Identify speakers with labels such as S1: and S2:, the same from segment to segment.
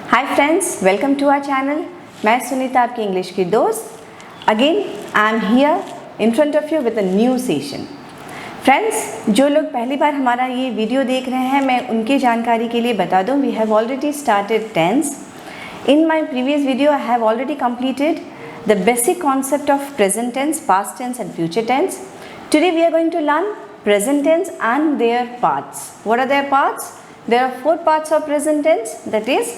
S1: Hi friends, welcome to our channel. मैं सुनीता, आपकी English की दोस्त। Again I am here in front of you with a new session. Friends, जो लोग पहली बार हमारा ये वीडियो देख रहे हैं, मैं उनकी जानकारी के लिए बता दूं, we have already started tense. In my previous video, I have already completed the basic concept of present tense, past tense and future tense. Today we are going to learn present tense and their parts. What are their parts? There are 4 parts of present tense, that is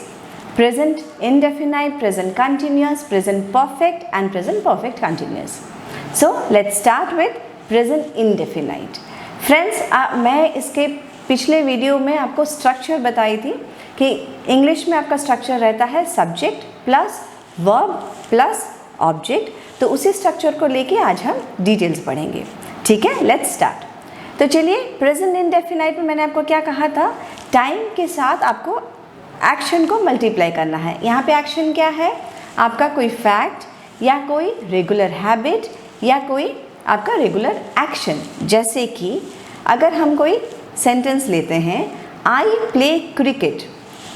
S1: present indefinite, present continuous, present perfect and present perfect continuous. So let's start with present indefinite. Friends, मैं इसके पिछले video में आपको structure बताई थी कि English में आपका स्ट्रक्चर रहता है subject plus verb plus object. तो उसी स्ट्रक्चर को लेके आज हम डिटेल्स पढ़ेंगे। ठीक है, लेट्स स्टार्ट। तो चलिए, प्रेजेंट इंडेफिनाइट में मैंने आपको क्या कहा था, टाइम के साथ आपको एक्शन को मल्टीप्लाई करना है। यहाँ पे एक्शन क्या है, आपका कोई फैक्ट या कोई रेगुलर हैबिट या कोई आपका रेगुलर एक्शन। जैसे कि अगर हम कोई सेंटेंस लेते हैं, I play cricket.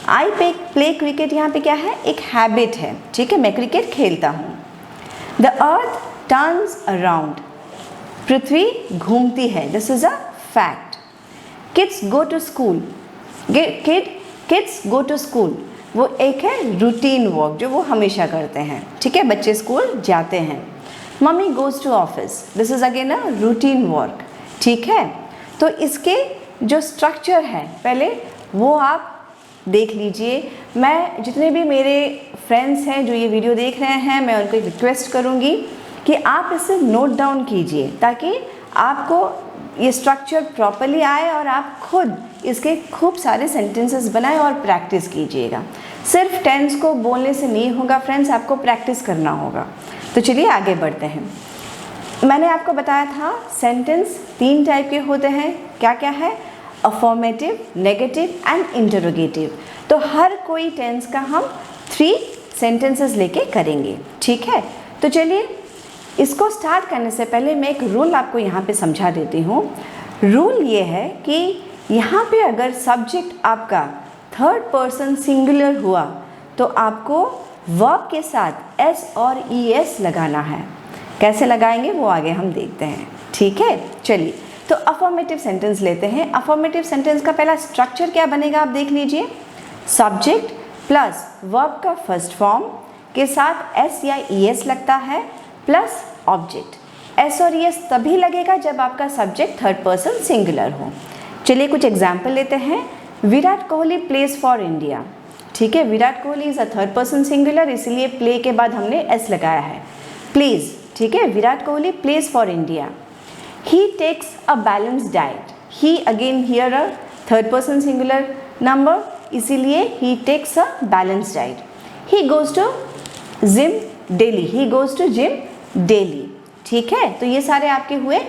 S1: I play cricket यहाँ पे क्या है, एक हैबिट है। ठीक है, मैं क्रिकेट खेलता हूँ। द अर्थ टर्न्स अराउंड, पृथ्वी घूमती है, this is a fact. Kids go to school, kids go to school, वो एक है रूटीन वर्क जो वो हमेशा करते हैं। ठीक है, बच्चे स्कूल जाते हैं। Mummy goes to office, this is again a routine work. ठीक है, तो इसके जो स्ट्रक्चर है पहले वो आप देख लीजिए। मैं जितने भी मेरे फ्रेंड्स हैं जो ये वीडियो देख रहे हैं, मैं उनको रिक्वेस्ट करूँगी कि आप इसे नोट डाउन कीजिए ताकि आपको ये स्ट्रक्चर प्रॉपरली आए और आप खुद इसके खूब सारे सेंटेंसेस बनाएं और प्रैक्टिस कीजिएगा। सिर्फ टेंस को बोलने से नहीं होगा फ्रेंड्स, आपको प्रैक्टिस करना होगा। तो चलिए आगे बढ़ते हैं। मैंने आपको बताया था सेंटेंस 3 टाइप के होते हैं। क्या क्या है, अफर्मेटिव, नेगेटिव एंड इंटरोगेटिव। तो हर कोई टेंस का हम 3 सेंटेंसेस लेके करेंगे। ठीक है, तो चलिए इसको स्टार्ट करने से पहले मैं एक रूल आपको यहाँ पे समझा देती हूँ। रूल ये है कि यहाँ पे अगर सब्जेक्ट आपका थर्ड पर्सन सिंगुलर हुआ तो आपको वर्ब के साथ एस और ई एस लगाना है। कैसे लगाएंगे वो आगे हम देखते हैं। ठीक है, चलिए तो अफर्मेटिव सेंटेंस लेते हैं। अफर्मेटिव सेंटेंस का पहला स्ट्रक्चर क्या बनेगा, आप देख लीजिए। सब्जेक्ट प्लस वर्ब का फर्स्ट फॉर्म के साथ एस या ई एस लगता है प्लस ऑब्जेक्ट। एस और ई एस तभी लगेगा जब आपका सब्जेक्ट थर्ड पर्सन सिंगुलर हो। चलिए कुछ एग्जाम्पल लेते हैं। Virat Kohli plays for India. ठीक है, Virat Kohli is a third person singular, इसलिए प्ले के बाद हमने एस लगाया है। प्लीज, ठीक है, Virat Kohli plays for India. He takes a balanced diet. He again here a third person singular number, इसीलिए he takes a balanced diet. He goes to gym daily. He goes to gym daily. ठीक है, तो ये सारे आपके हुए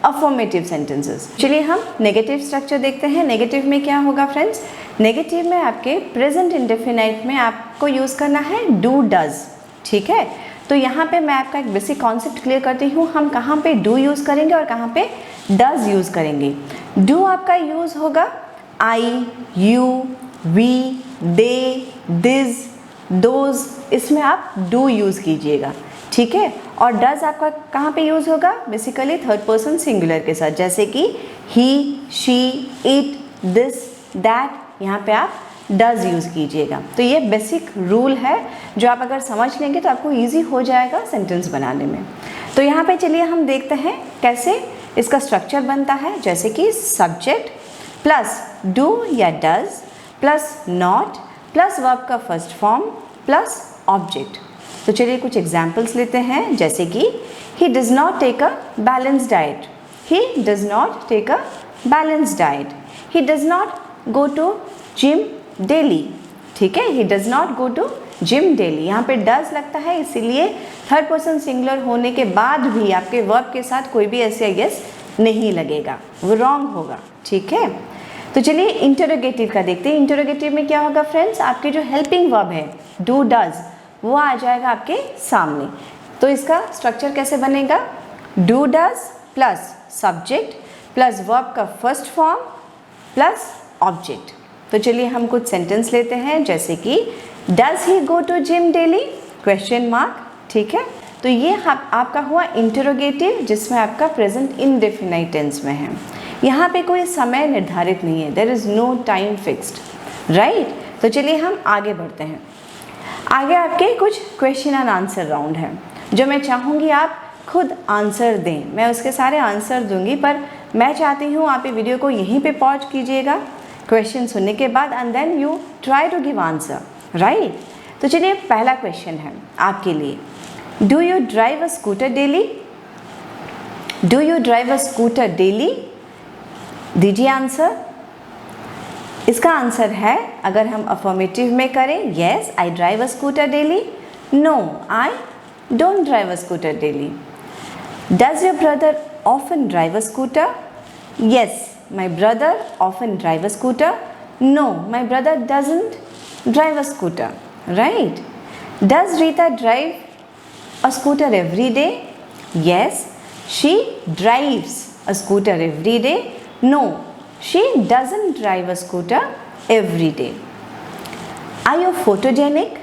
S1: affirmative sentences. चलिए हम नेगेटिव स्ट्रक्चर देखते हैं। नेगेटिव में क्या होगा फ्रेंड्स, नेगेटिव में आपके प्रेजेंट इंडेफिनाइट में आपको यूज़ करना है डू डज। ठीक है, तो यहाँ पे मैं आपका एक बेसिक कॉन्सेप्ट क्लियर करती हूँ, हम कहाँ पे डू यूज़ करेंगे और कहाँ पे डज यूज़ करेंगे। डू आपका यूज़ होगा I, you, we, they, this, those, इसमें आप डू यूज़ कीजिएगा। ठीक है, और डज आपका कहाँ पे यूज़ होगा, बेसिकली थर्ड पर्सन सिंगुलर के साथ, जैसे कि ही, शी, इट, दिस, दैट, यहाँ पे आप डज यूज़ कीजिएगा। तो ये बेसिक रूल है जो आप अगर समझ लेंगे तो आपको इजी हो जाएगा सेंटेंस बनाने में। तो यहाँ पे चलिए हम देखते हैं कैसे इसका स्ट्रक्चर बनता है। जैसे कि सब्जेक्ट प्लस डू या does plus not plus verb का फर्स्ट फॉर्म प्लस ऑब्जेक्ट। तो चलिए कुछ एग्जाम्पल्स लेते हैं। जैसे कि he does not take a balance diet. He does not take a balance diet. He does not go to gym daily. ठीक है, he does not go to gym daily. यहाँ पे डज लगता है, इसीलिए थर्ड पर्सन सिंगुलर होने के बाद भी आपके वर्ब के साथ कोई भी ऐसे यस नहीं लगेगा, वो रॉन्ग होगा। ठीक है, तो चलिए इंटरोगेटिव का देखते हैं। इंटरोगेटिव में क्या होगा फ्रेंड्स, आपके जो हेल्पिंग वर्ब है डू डज वो आ जाएगा आपके सामने। तो इसका स्ट्रक्चर कैसे बनेगा, do does plus subject plus verb का फर्स्ट फॉर्म प्लस ऑब्जेक्ट। तो चलिए हम कुछ सेंटेंस लेते हैं। जैसे कि does he go to gym daily, question mark, ठीक है। तो ये आपका हुआ इंटरोगेटिव, जिसमें आपका प्रेजेंट इंडेफिनाइट टेंस में है। यहाँ पे कोई समय निर्धारित नहीं है, there is no time fixed, right. तो चलिए हम आगे बढ़ते हैं। आगे आपके कुछ क्वेश्चन एंड आंसर राउंड है, जो मैं चाहूँगी आप खुद आंसर दें। मैं उसके सारे आंसर दूंगी, पर मैं चाहती हूँ आप ये वीडियो को यहीं पे पॉज कीजिएगा क्वेश्चन सुनने के बाद, and then you try to give answer, right. तो चलिए पहला क्वेश्चन है आपके लिए, do you drive a scooter daily, do you drive a scooter daily, दीजिए आंसर। इसका आंसर है, अगर हम अफर्मेटिव में करें, yes I drive a scooter daily, no I don't drive a scooter daily. Does your brother often drive a scooter, yes my brother often drive a scooter, no my brother doesn't drive a scooter, right. Does Rita drive a scooter every day, yes she drives a scooter every day, no she doesn't drive a scooter every day. Are you photogenic,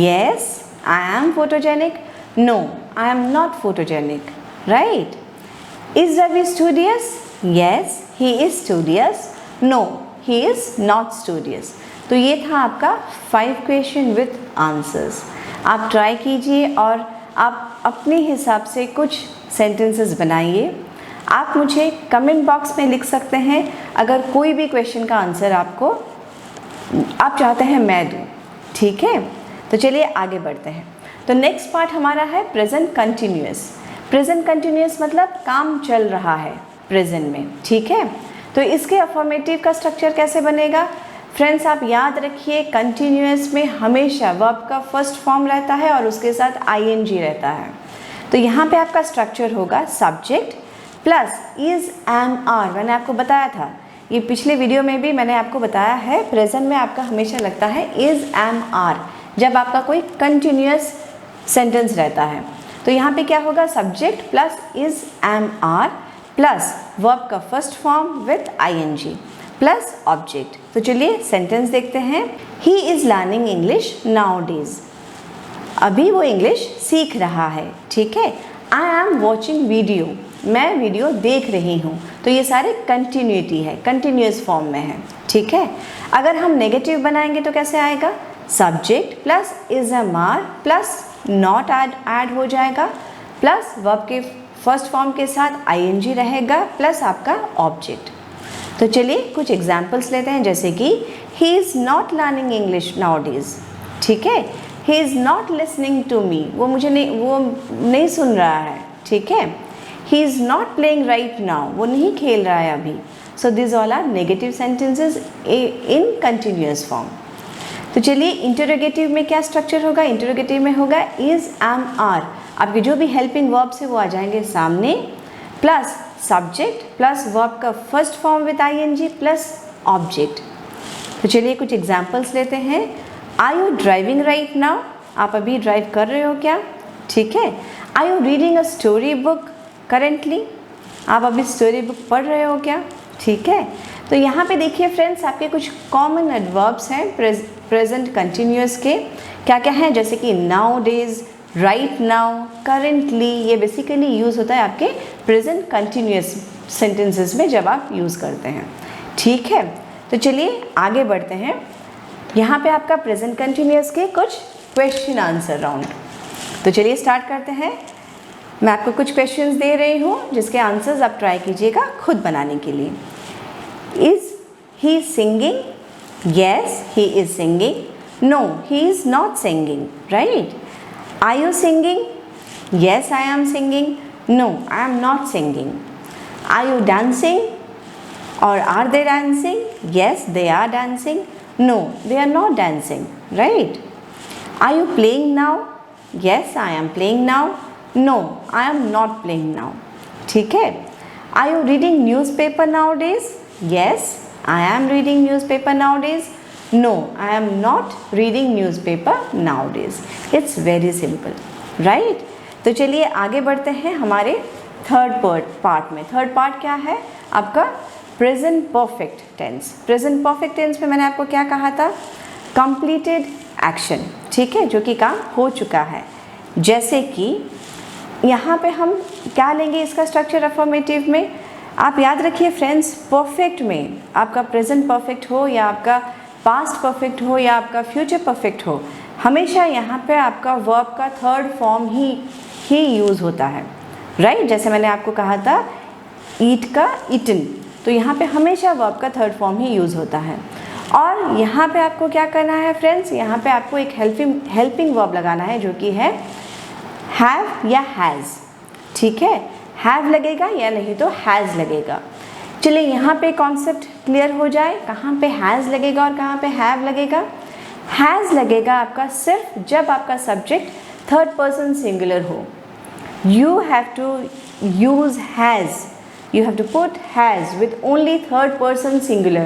S1: yes I am photogenic, no I am not photogenic, right. Is Ravi studious, yes he is studious, no he is not studious. तो ये था आपका 5 question with answers. आप try कीजिए और आप अपने हिसाब से कुछ सेंटेंसेस बनाइए। आप मुझे कमेंट बॉक्स में लिख सकते हैं अगर कोई भी क्वेश्चन का आंसर आप चाहते हैं मैं दूँ, ठीक है। तो चलिए आगे बढ़ते हैं। तो नेक्स्ट पार्ट हमारा है प्रेजेंट कंटिन्यूअस। प्रेजेंट कंटिन्यूअस मतलब काम चल रहा है प्रेजेंट में, ठीक है। तो इसके अफर्मेटिव का स्ट्रक्चर कैसे बनेगा फ्रेंड्स, आप याद रखिए, कंटिन्यूअस में हमेशा वर्ब का फर्स्ट फॉर्म रहता है और उसके साथ आईएनजी रहता है। तो यहाँ पे आपका स्ट्रक्चर होगा subject plus is am are. मैंने आपको बताया था, ये पिछले वीडियो में भी मैंने आपको बताया है, प्रेजेंट में आपका हमेशा लगता है इज एम आर जब आपका कोई कंटिन्यूअस सेंटेंस रहता है। तो यहाँ पे क्या होगा, subject plus is am are plus verb का first form with ING plus object. तो चलिए सेंटेंस देखते हैं। He is learning English nowadays, अभी वो इंग्लिश सीख रहा है, ठीक है। आई एम वॉचिंग वीडियो, मैं वीडियो देख रही हूँ। तो ये सारे कंटिन्यूटी है, कंटिन्यूअस फॉर्म में है, ठीक है। अगर हम नेगेटिव बनाएंगे तो कैसे आएगा, subject plus is am are plus not add हो जाएगा प्लस वर्ब के फर्स्ट फॉर्म के साथ आईएनजी रहेगा प्लस आपका ऑब्जेक्ट। तो चलिए कुछ एग्जाम्पल्स लेते हैं, जैसे कि he is not learning English nowadays, ठीक है। He is not listening to me, वो नहीं सुन रहा है, ठीक है। He is not playing right now, वो नहीं खेल रहा है अभी। So this all are negative sentences in continuous form. तो चलिए इंटरोगेटिव में क्या स्ट्रक्चर होगा, इंटरोगेटिव में होगा इज़ एम आर, आपके जो भी हेल्पिंग वर्ब्स है वो आ जाएंगे सामने, प्लस सब्जेक्ट प्लस वर्ब का first form with ING plus object. तो चलिए कुछ एग्जांपल्स लेते हैं। Are you driving right now, आप अभी ड्राइव कर रहे हो क्या, ठीक है। Are you reading a story book currently, आप अभी स्टोरी बुक पढ़ रहे हो क्या, ठीक है। तो यहाँ पे देखिए फ्रेंड्स, आपके कुछ कॉमन एडवर्ब्स हैं प्रेजेंट कंटिन्यूअस के, क्या क्या हैं, जैसे कि now days, right now, currently. ये बेसिकली यूज़ होता है आपके प्रेजेंट कंटिन्यूअस सेंटेंसेस में जब आप यूज़ करते हैं, ठीक है। तो चलिए आगे बढ़ते हैं। यहाँ पे आपका प्रेजेंट कंटिन्यूअस के कुछ क्वेश्चन आंसर राउंड। तो चलिए स्टार्ट करते हैं। मैं आपको कुछ क्वेश्चंस दे रही हूँ जिसके आंसर्स आप ट्राई कीजिएगा खुद बनाने के लिए। Is he singing, yes he is singing, no he is not singing, right. Are you singing? Yes, I am singing. No, I am not singing. Are you dancing? Or are they dancing? Yes, they are dancing. No, they are not dancing. Right? Are you playing now? Yes, I am playing now. No, I am not playing now. ठीक है? Are you reading newspaper nowadays? Yes, I am reading newspaper nowadays. No, I am not reading newspaper nowadays. It's very simple, right? तो चलिए आगे बढ़ते हैं हमारे third part में। Third part क्या है आपका, present perfect tense. Present perfect tense में मैंने आपको क्या कहा था, कंप्लीटेड एक्शन, ठीक है, जो कि काम हो चुका है। जैसे कि यहाँ पे हम क्या लेंगे इसका स्ट्रक्चर अफर्मेटिव में, आप याद रखिए फ्रेंड्स, परफेक्ट में आपका प्रेजेंट परफेक्ट हो या आपका पास्ट परफेक्ट हो या आपका फ्यूचर परफेक्ट हो, हमेशा यहाँ पे आपका वर्ब का थर्ड फॉर्म ही यूज़ होता है, राइट। जैसे मैंने आपको कहा था ईट का ईटन, तो यहाँ पे हमेशा वर्ब का थर्ड फॉर्म ही यूज़ होता है। और यहाँ पे आपको क्या करना है फ्रेंड्स, यहाँ पे आपको एक हेल्पिंग वर्ब लगाना है जो कि है हैव या हैज़, ठीक है। हैव लगेगा या नहीं तो हैज़ लगेगा। चलिए यहाँ पे कॉन्सेप्ट क्लियर हो जाए, कहाँ पे हैज़ लगेगा और कहाँ पे हैव लगेगा। हैज़ लगेगा आपका सिर्फ जब आपका सब्जेक्ट थर्ड पर्सन सिंगुलर हो। You have to use has, you have to put has with only third person singular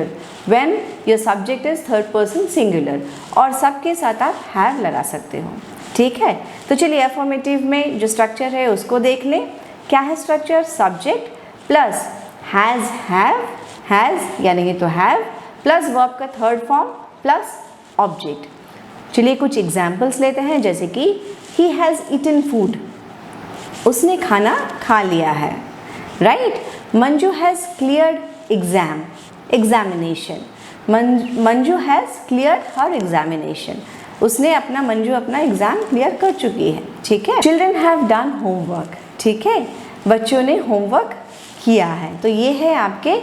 S1: when your subject is third person singular, और सबके साथ आप have लगा सकते हो, ठीक है। तो चलिए अफर्मेटिव में जो स्ट्रक्चर है उसको देख लें। क्या है structure, subject plus has have, has या नहीं तो have प्लस वर्ब का थर्ड फॉर्म प्लस ऑब्जेक्ट। चलिए कुछ एग्जाम्पल्स लेते हैं, जैसे कि he has eaten food, उसने खाना खा लिया है, right. Manju has cleared examination, Manju has cleared her examination, उसने मंजू अपना एग्ज़ाम क्लियर कर चुकी है, ठीक है। चिल्ड्रन हैव डन होमवर्क, ठीक है, बच्चों ने होमवर्क किया है। तो ये है आपके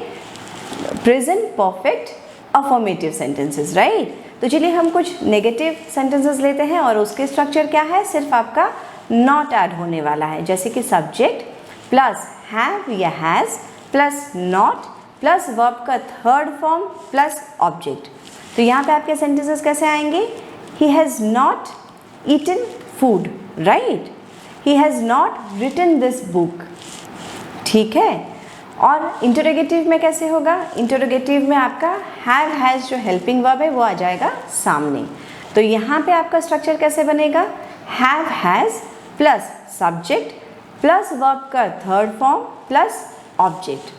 S1: present perfect affirmative sentences, right. तो चलिए हम कुछ नेगेटिव सेंटेंसेस लेते हैं और उसके स्ट्रक्चर क्या है, सिर्फ आपका नॉट ऐड होने वाला है। जैसे कि सब्जेक्ट प्लस हैव या has plus not plus verb का थर्ड फॉर्म प्लस ऑब्जेक्ट। तो यहाँ पे आपके सेंटेंसेस कैसे आएंगे, he has not eaten food, right, he has not written this book, ठीक है। और इंटरोगेटिव में कैसे होगा, इंटरोगेटिव में आपका हैव हैज़ जो हेल्पिंग वर्ब है वो आ जाएगा सामने। तो यहाँ पे आपका स्ट्रक्चर कैसे बनेगा, have has plus subject plus verb का थर्ड फॉर्म प्लस ऑब्जेक्ट,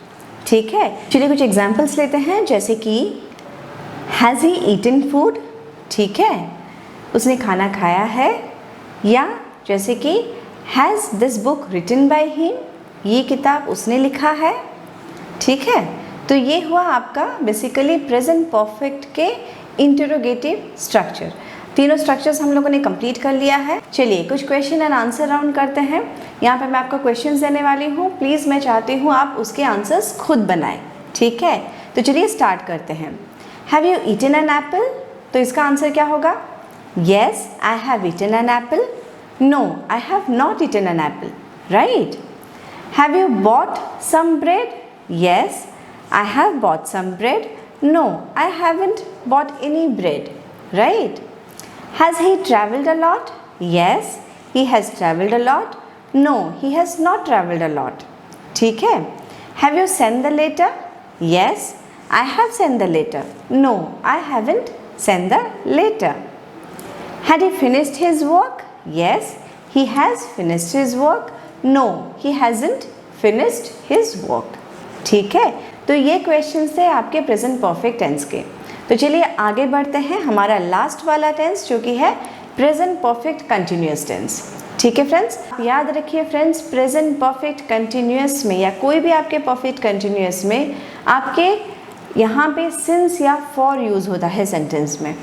S1: ठीक है। चलिए कुछ एग्जाम्पल्स लेते हैं, जैसे कि हैज़ ही ईटन फूड, ठीक है, उसने खाना खाया है। या जैसे कि has this book written by him, ये किताब उसने लिखा है, ठीक है। तो ये हुआ आपका बेसिकली प्रेजेंट परफेक्ट के इंटरोगेटिव स्ट्रक्चर। तीनों स्ट्रक्चर्स हम लोगों ने कंप्लीट कर लिया है। चलिए कुछ क्वेश्चन एंड आंसर राउंड करते हैं। यहाँ पे मैं आपको क्वेश्चंस देने वाली हूँ, प्लीज़ मैं चाहती हूँ आप उसके आंसर्स खुद बनाएं, ठीक है। तो चलिए स्टार्ट करते हैं। Have you eaten an apple, तो इसका आंसर क्या होगा, yes I have eaten an apple, no I have not eaten an apple, right. Have you bought some bread, yes I have bought some bread, no I haven't bought any bread, right. Has he traveled a lot? Yes, he has traveled a lot. No, he has not traveled a lot. ठीक है। Have you sent the letter? Yes, I have sent the letter. No, I haven't sent the letter. Had he finished his work? Yes, he has finished his work. No, he hasn't finished his work. ठीक है। तो ये question थे आपके present perfect tense के। तो चलिए आगे बढ़ते हैं, हमारा लास्ट वाला टेंस जो कि है प्रेजेंट परफेक्ट कंटिन्यूअस टेंस, ठीक है फ्रेंड्स। याद रखिए फ्रेंड्स, प्रेजेंट परफेक्ट कंटिन्यूअस में या कोई भी आपके परफेक्ट कंटिन्यूअस में आपके यहाँ पे सिंस या फॉर यूज़ होता है सेंटेंस में।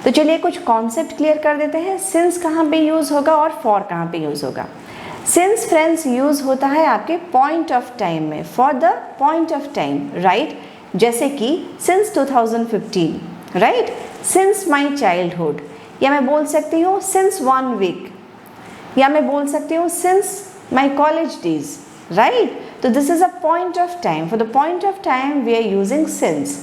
S1: तो चलिए कुछ कॉन्सेप्ट क्लियर कर देते हैं, सिंस कहाँ पे यूज़ होगा और फॉर कहाँ पे यूज़ होगा। सिंस फ्रेंड्स यूज़ होता है आपके पॉइंट ऑफ टाइम में, for the point of time, right. जैसे कि since 2015, right, since my childhood, या मैं बोल सकती हूँ सिंस 1 वीक, या मैं बोल सकती हूँ since my college days, right. तो this is a point of time, for the point of time we are using since,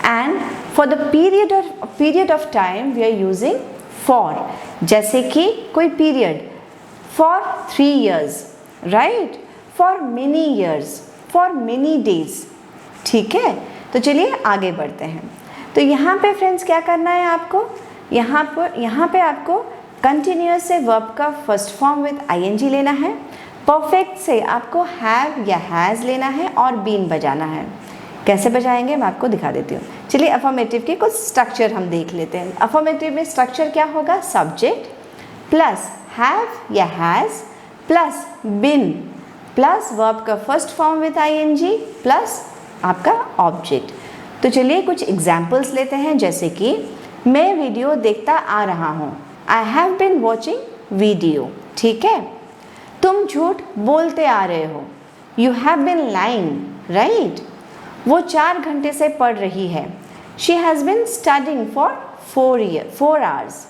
S1: and for the period of time we are using for. जैसे कि कोई period, for 3 years, right, for many years, for many days, ठीक है। तो चलिए आगे बढ़ते हैं। तो यहाँ पे फ्रेंड्स क्या करना है आपको, यहाँ पे आपको कंटिन्यूअस से वर्ब का फर्स्ट फॉर्म विद आईएनजी लेना है, परफेक्ट से आपको हैव या हैज़ लेना है और बीन बजाना है। कैसे बजाएंगे मैं आपको दिखा देती हूँ। चलिए अफर्मेटिव के कुछ स्ट्रक्चर हम देख लेते हैं। अफर्मेटिव में स्ट्रक्चर क्या होगा, सब्जेक्ट प्लस हैव या has plus been plus verb का first form with ING plus आपका ऑब्जेक्ट। तो चलिए कुछ एग्जाम्पल्स लेते हैं, जैसे कि मैं वीडियो देखता आ रहा हूँ, I have been watching video. ठीक है, तुम झूठ बोलते आ रहे हो, you have been lying, right. वो 4 घंटे से पढ़ रही है, she has been studying for 4 hours.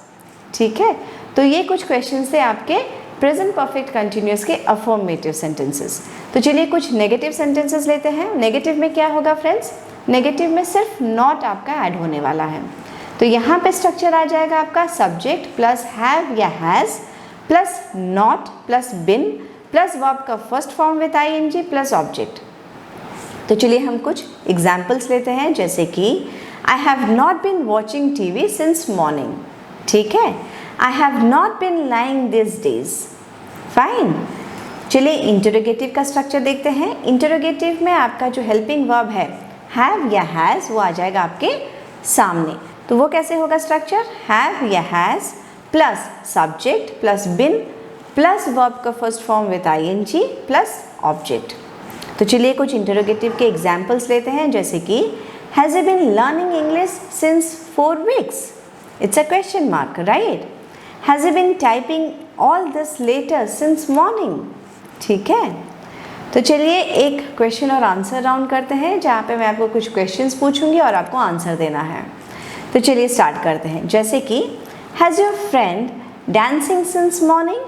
S1: ठीक है, तो ये कुछ क्वेश्चन थे आपके प्रेजेंट परफेक्ट कंटिन्यूअस के अफर्मेटिव सेंटेंसेस। तो चलिए कुछ नेगेटिव सेंटेंसेस लेते हैं। नेगेटिव में क्या होगा फ्रेंड्स, नेगेटिव में सिर्फ नॉट आपका ऐड होने वाला है। तो यहाँ पे स्ट्रक्चर आ जाएगा आपका सब्जेक्ट प्लस हैव या has plus not plus been plus verb का first form with ING plus object. तो चलिए हम कुछ एग्जाम्पल्स लेते हैं, जैसे कि I have not been watching TV since morning. ठीक है, I have not been lying this days. Fine. चलिए इंटरोगेटिव का स्ट्रक्चर देखते हैं। इंटरोगेटिव में आपका जो हेल्पिंग वर्ब है हैव या हैज़ वो आ जाएगा आपके सामने। तो वो कैसे होगा स्ट्रक्चर, हैव या has plus subject plus been plus verb का first form with ING plus object. तो चलिए कुछ इंटरोगेटिव के एग्जाम्पल्स लेते हैं, जैसे कि has you been learning English since 4 weeks. It's a question mark, right. Has you been typing all this letter since morning. ठीक है, तो चलिए एक क्वेश्चन और आंसर राउंड करते हैं, जहाँ पे मैं आपको कुछ क्वेश्चंस पूछूंगी और आपको आंसर देना है। तो चलिए स्टार्ट करते हैं, जैसे कि has your friend dancing since morning.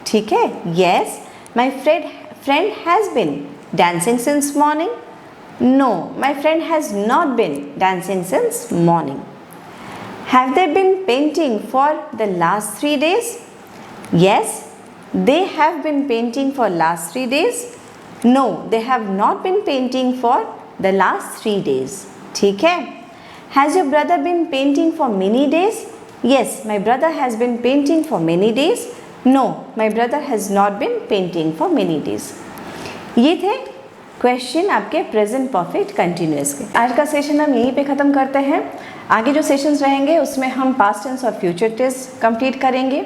S1: ठीक है, yes my friend has been dancing since morning. No, my friend has not been dancing since morning. Have they been painting for the last 3 days? Yes, they have been painting for last 3 days. No, they have not been painting for the last 3 days. ठीक है, has your brother been painting for many days? Yes, my brother has been painting for many days. No, my brother has not been painting for many days. ये थे question आपके present perfect continuous के। आज का session हम यहीं पे ख़त्म करते हैं। आगे जो सेशंस रहेंगे उसमें हम पास्ट टेंस और फ्यूचर टेंस कंप्लीट करेंगे।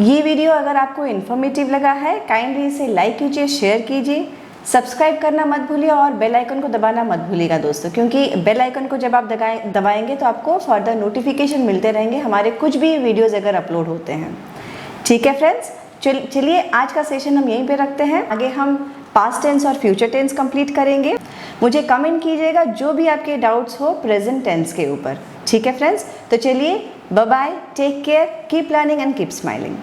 S1: ये वीडियो अगर आपको इन्फॉर्मेटिव लगा है, काइंडली इसे लाइक कीजिए, शेयर कीजिए, सब्सक्राइब करना मत भूलिए और बेल आइकन को दबाना मत भूलिएगा दोस्तों, क्योंकि बेल आइकन को जब आप दबाएंगे तो आपको फर्दर नोटिफिकेशन मिलते रहेंगे हमारे कुछ भी वीडियोज़ अगर अपलोड होते हैं। ठीक है फ्रेंड्स, चलिए आज का सेशन हम यहीं पे रखते हैं। आगे हम पास्ट टेंस और फ्यूचर टेंस कंप्लीट करेंगे। मुझे कमेंट कीजिएगा जो भी आपके डाउट्स हो प्रेजेंट टेंस के ऊपर। ठीक है फ्रेंड्स, तो चलिए bye bye, take care, keep learning and keep smiling.